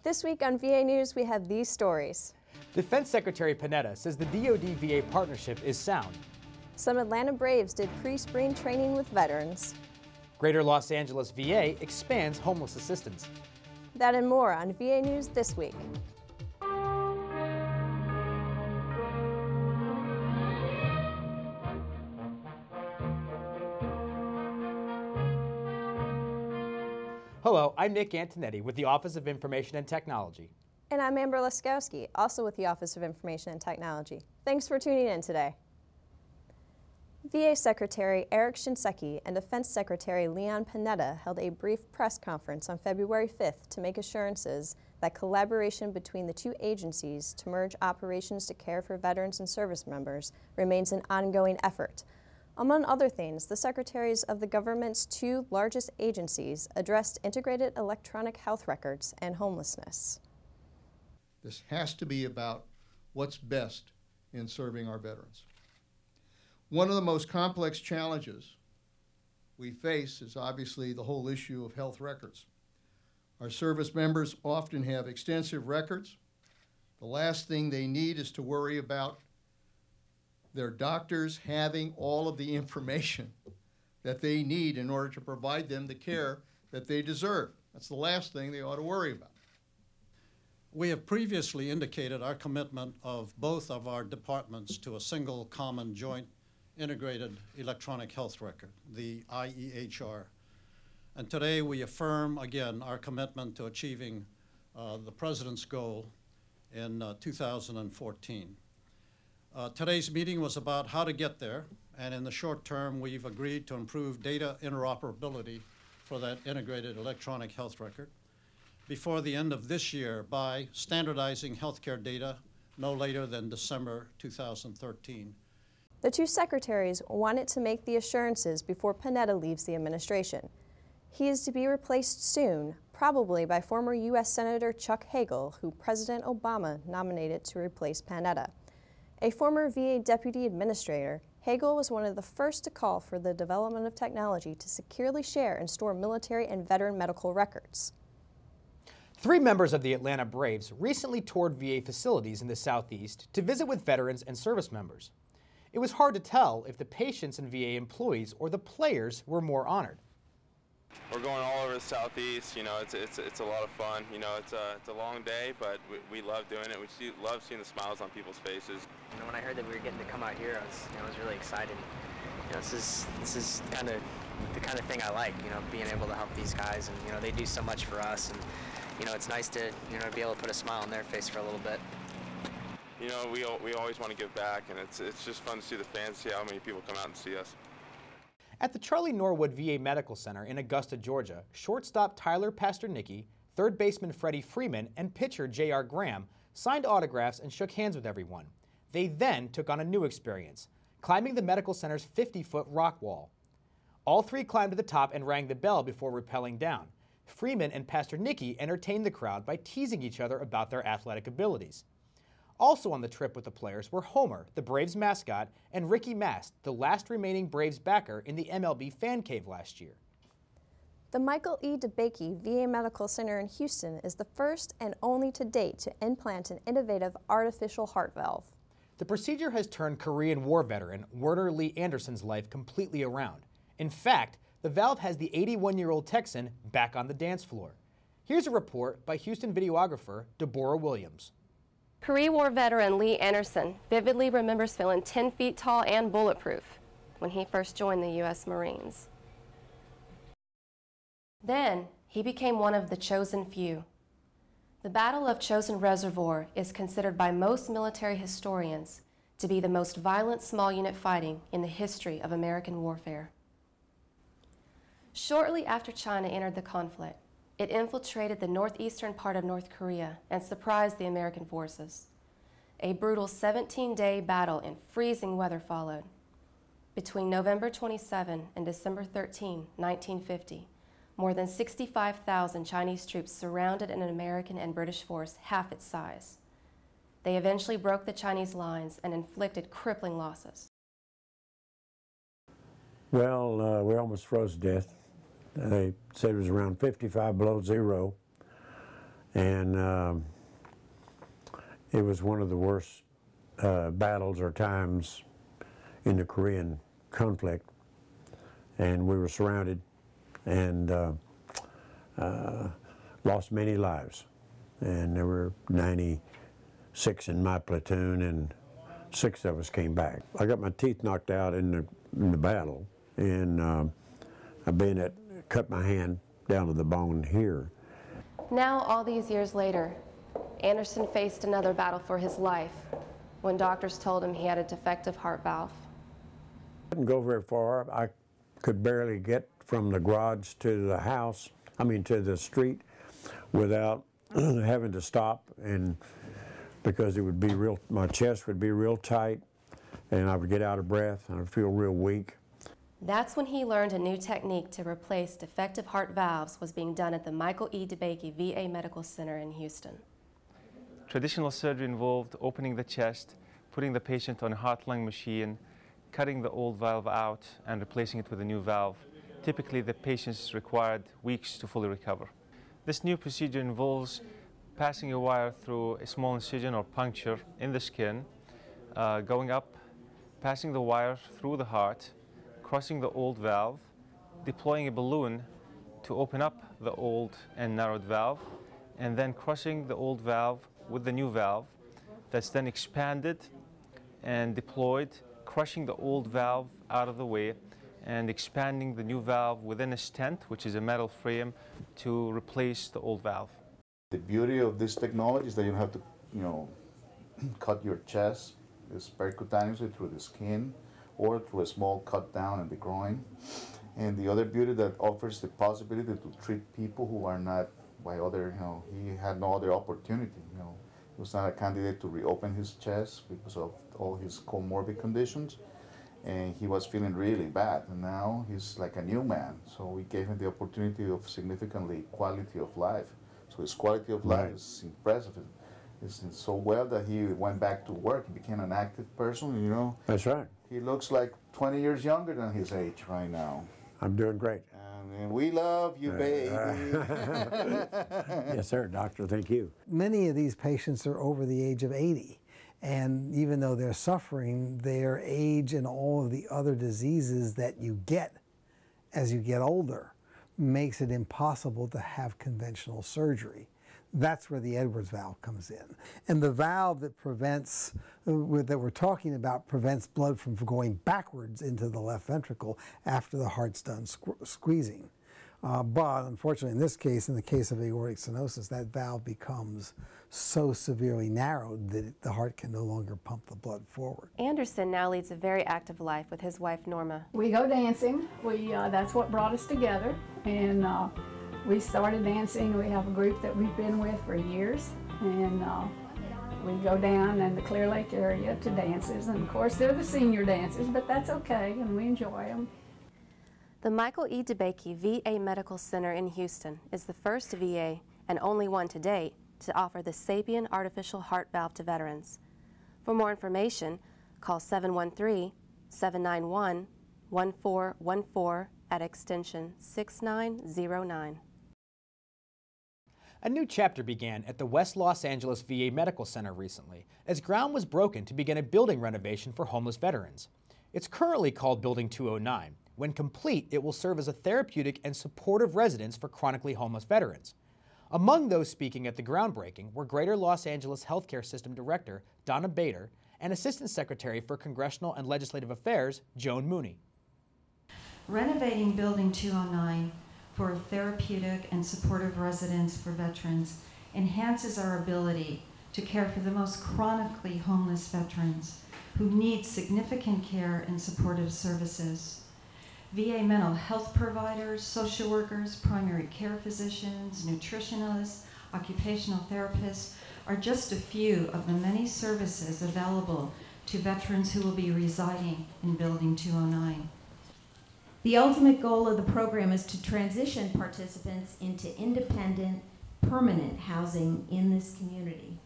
This week on VA News, we have these stories. Defense Secretary Panetta says the DOD-VA partnership is sound. Some Atlanta Braves did pre-spring training with veterans. Greater Los Angeles VA expands homeless assistance. That and more on VA News this week. Hello, I'm Nick Antonetti with the Office of Information and Technology. And I'm Amber Laskowski, also with the Office of Information and Technology. Thanks for tuning in today. VA Secretary Eric Shinseki and Defense Secretary Leon Panetta held a brief press conference on February 5th to make assurances that collaboration between the two agencies to merge operations to care for veterans and service members remains an ongoing effort. Among other things, the secretaries of the government's two largest agencies addressed integrated electronic health records and homelessness. This has to be about what's best in serving our veterans. One of the most complex challenges we face is obviously the whole issue of health records. Our service members often have extensive records. The last thing they need is to worry about their doctors having all of the information that they need in order to provide them the care that they deserve. That's the last thing they ought to worry about. We have previously indicated our commitment of both of our departments to a single common joint integrated electronic health record, the IEHR. And today we affirm again our commitment to achieving the President's goal in 2014. Today's meeting was about how to get there, and in the short term we've agreed to improve data interoperability for that integrated electronic health record before the end of this year by standardizing healthcare data no later than December 2013. The two secretaries wanted to make the assurances before Panetta leaves the administration. He is to be replaced soon, probably by former U.S. Senator Chuck Hagel, who President Obama nominated to replace Panetta. A former VA deputy administrator, Hagel was one of the first to call for the development of technology to securely share and store military and veteran medical records. 3 members of the Atlanta Braves recently toured VA facilities in the Southeast to visit with veterans and service members. It was hard to tell if the patients and VA employees or the players were more honored. We're going all over the Southeast. You know, it's a lot of fun. You know, it's a long day, but we love doing it. We love seeing the smiles on people's faces. You know, when I heard that we were getting to come out here, I was really excited. You know, this is kind of the kind of thing I like. You know, being able to help these guys, and you know, they do so much for us, and you know, it's nice to be able to put a smile on their face for a little bit. You know, we always want to give back, and it's just fun to see the fans, see how many people come out and see us. At the Charlie Norwood VA Medical Center in Augusta, Georgia, shortstop Tyler Pasternicki, third baseman Freddie Freeman, and pitcher J.R. Graham signed autographs and shook hands with everyone. They then took on a new experience, climbing the medical center's 50-foot rock wall. All 3 climbed to the top and rang the bell before rappelling down. Freeman and Pasternicki entertained the crowd by teasing each other about their athletic abilities. Also on the trip with the players were Homer, the Braves mascot, and Ricky Mast, the last remaining Braves backer in the MLB fan cave last year. The Michael E. DeBakey VA Medical Center in Houston is the first and only to date to implant an innovative artificial heart valve. The procedure has turned Korean War veteran Werner Lee Anderson's life completely around. In fact, the valve has the 81-year-old Texan back on the dance floor. Here's a report by Houston videographer Deborah Williams. Korean War veteran Lee Anderson vividly remembers feeling 10 feet tall and bulletproof when he first joined the U.S. Marines. Then, he became one of the chosen few. The Battle of Chosin Reservoir is considered by most military historians to be the most violent small unit fighting in the history of American warfare. Shortly after China entered the conflict, it infiltrated the northeastern part of North Korea and surprised the American forces. A brutal 17-day battle in freezing weather followed. Between November 27 and December 13, 1950, more than 65,000 Chinese troops surrounded an American and British force half its size. They eventually broke the Chinese lines and inflicted crippling losses. Well, we almost froze to death. They said it was around 55 below zero. And it was one of the worst battles or times in the Korean conflict, and we were surrounded and lost many lives. And there were 96 in my platoon, and 6 of us came back. I got my teeth knocked out in the battle, and a bayonet cut my hand down to the bone here. Now, all these years later, Anderson faced another battle for his life when doctors told him he had a defective heart valve. I didn't go very far. I could barely get from the garage to the house, to the street, without having to stop, and because it would be my chest would be real tight, and I would get out of breath, and I'd feel real weak. That's when he learned a new technique to replace defective heart valves was being done at the Michael E. DeBakey VA Medical Center in Houston. Traditional surgery involved opening the chest, putting the patient on a heart-lung machine, cutting the old valve out and replacing it with a new valve. Typically, the patients required weeks to fully recover. This new procedure involves passing a wire through a small incision or puncture in the skin, going up, passing the wire through the heart, crossing the old valve, deploying a balloon to open up the old and narrowed valve, and then crossing the old valve with the new valve that's then expanded and deployed, crushing the old valve out of the way and expanding the new valve within a stent, which is a metal frame, to replace the old valve. The beauty of this technology is that you don't have to, cut your chest percutaneously through the skin or through a small cut down in the groin. And the other beauty that offers the possibility to treat people who are not by other, he had no other opportunity, He was not a candidate to reopen his chest because of all his comorbid conditions. And he was feeling really bad, and now he's like a new man. So we gave him the opportunity of significantly quality of life. So his quality of life is impressive. It's so well that he went back to work. He became an active person, That's right. He looks like 20 years younger than his age right now. I'm doing great. And we love you, baby. Yes, sir, doctor, thank you. Many of these patients are over the age of 80. And even though they're suffering, their age and all of the other diseases that you get as you get older makes it impossible to have conventional surgery. That's where the Edwards valve comes in. And the valve that prevents, that we're talking about, prevents blood from going backwards into the left ventricle after the heart's done squeezing. But unfortunately, in this case, in the case of aortic stenosis, that valve becomes so severely narrowed that the heart can no longer pump the blood forward. Anderson now leads a very active life with his wife, Norma. We go dancing. That's what brought us together. And we started dancing. We have a group that we've been with for years. And we go down in the Clear Lake area to dances. And of course, they're the senior dances, but that's okay, and we enjoy them. The Michael E. DeBakey VA Medical Center in Houston is the first VA, and only one to date, to offer the Sapien artificial heart valve to veterans. For more information, call 713-791-1414 at extension 6909. A new chapter began at the West Los Angeles VA Medical Center recently, as ground was broken to begin a building renovation for homeless veterans. It's currently called Building 209. When complete, it will serve as a therapeutic and supportive residence for chronically homeless veterans. Among those speaking at the groundbreaking were Greater Los Angeles Healthcare System Director Donna Bader and Assistant Secretary for Congressional and Legislative Affairs Joan Mooney. Renovating Building 209 for a therapeutic and supportive residence for veterans enhances our ability to care for the most chronically homeless veterans who need significant care and supportive services. VA mental health providers, social workers, primary care physicians, nutritionists, occupational therapists are just a few of the many services available to veterans who will be residing in Building 209. The ultimate goal of the program is to transition participants into independent, permanent housing in this community.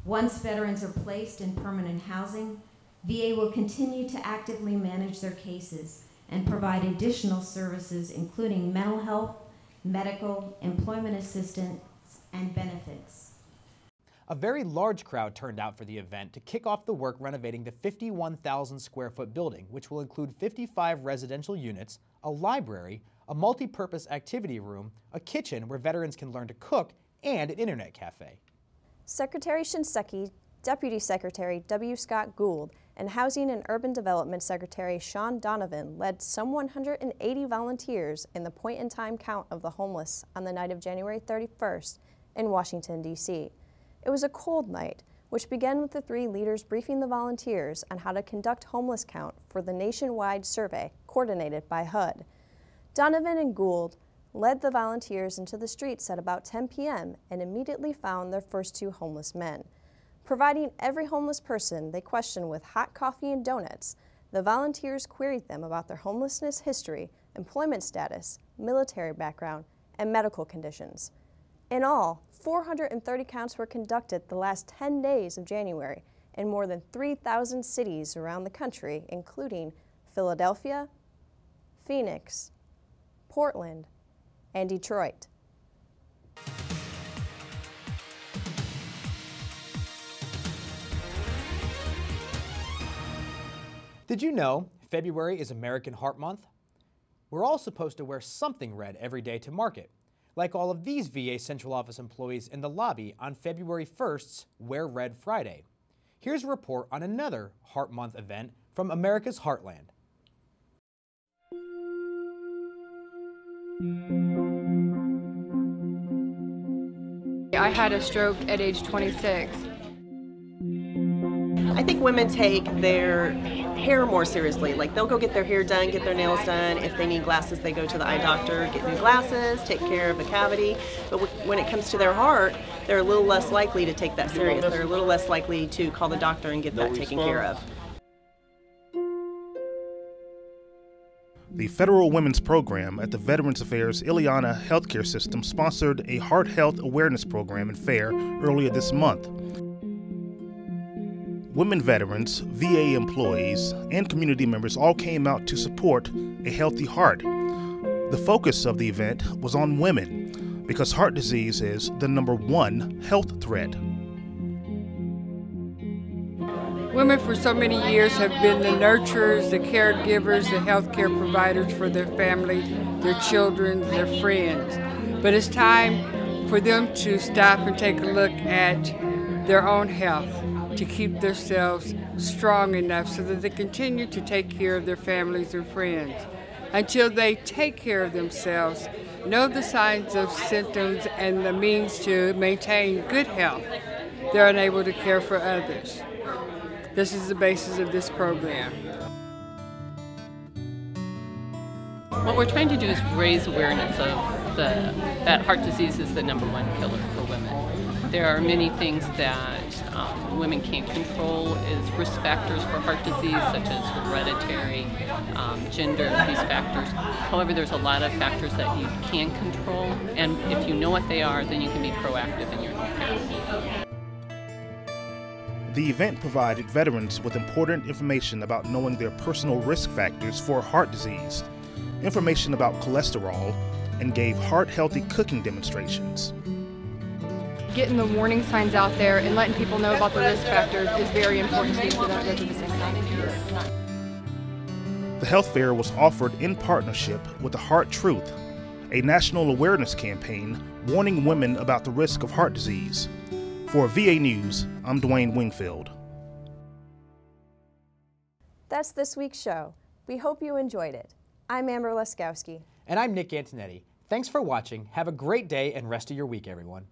Once veterans are placed in permanent housing, VA will continue to actively manage their cases and provide additional services including mental health, medical, employment assistance, and benefits. A very large crowd turned out for the event to kick off the work renovating the 51,000 square foot building, which will include 55 residential units, a library, a multi-purpose activity room, a kitchen where veterans can learn to cook, and an internet cafe. Secretary Shinseki, Deputy Secretary W. Scott Gould, and Housing and Urban Development Secretary Shaun Donovan led some 180 volunteers in the point-in-time count of the homeless on the night of January 31st in Washington, D.C. It was a cold night, which began with the three leaders briefing the volunteers on how to conduct homeless count for the nationwide survey coordinated by HUD. Donovan and Gould led the volunteers into the streets at about 10 p.m. and immediately found their first two homeless men. Providing every homeless person they questioned with hot coffee and donuts, the volunteers queried them about their homelessness history, employment status, military background, and medical conditions. In all, 430 counts were conducted the last 10 days of January in more than 3,000 cities around the country, including Philadelphia, Phoenix, Portland, and Detroit. Did you know February is American Heart Month? We're all supposed to wear something red every day to market, like all of these VA Central Office employees in the lobby on February 1st's Wear Red Friday. Here's a report on another Heart Month event from America's Heartland. I had a stroke at age 26. I think women take their hair more seriously. Like, they'll go get their hair done, get their nails done. If they need glasses, they go to the eye doctor, get new glasses, take care of a cavity. But when it comes to their heart, they're a little less likely to take that serious. They're a little less likely to call the doctor and get that taken care of. The Federal Women's Program at the Veterans Affairs Ileana Healthcare System sponsored a heart health awareness program and fair earlier this month. Women veterans, VA employees, and community members all came out to support a healthy heart. The focus of the event was on women because heart disease is the #1 health threat. Women for so many years have been the nurturers, the caregivers, the healthcare providers for their family, their children, their friends. But it's time for them to stop and take a look at their own health, to keep themselves strong enough so that they continue to take care of their families and friends. Until they take care of themselves, know the signs of symptoms and the means to maintain good health, they're unable to care for others. This is the basis of this program. What we're trying to do is raise awareness of that heart disease is the #1 killer for women. There are many things that women can't control as risk factors for heart disease, such as hereditary, gender, these factors. However, there's a lot of factors that you can control, and if you know what they are, then you can be proactive in your health care. The event provided veterans with important information about knowing their personal risk factors for heart disease, information about cholesterol, and gave heart-healthy cooking demonstrations. Getting the warning signs out there and letting people know about the risk factors is very important to me so they don't go through the same thing. The health fair was offered in partnership with The Heart Truth, a national awareness campaign warning women about the risk of heart disease. For VA News, I'm Dwayne Wingfield. That's this week's show. We hope you enjoyed it. I'm Amber Leskowski. And I'm Nick Antonetti. Thanks for watching. Have a great day and rest of your week, everyone.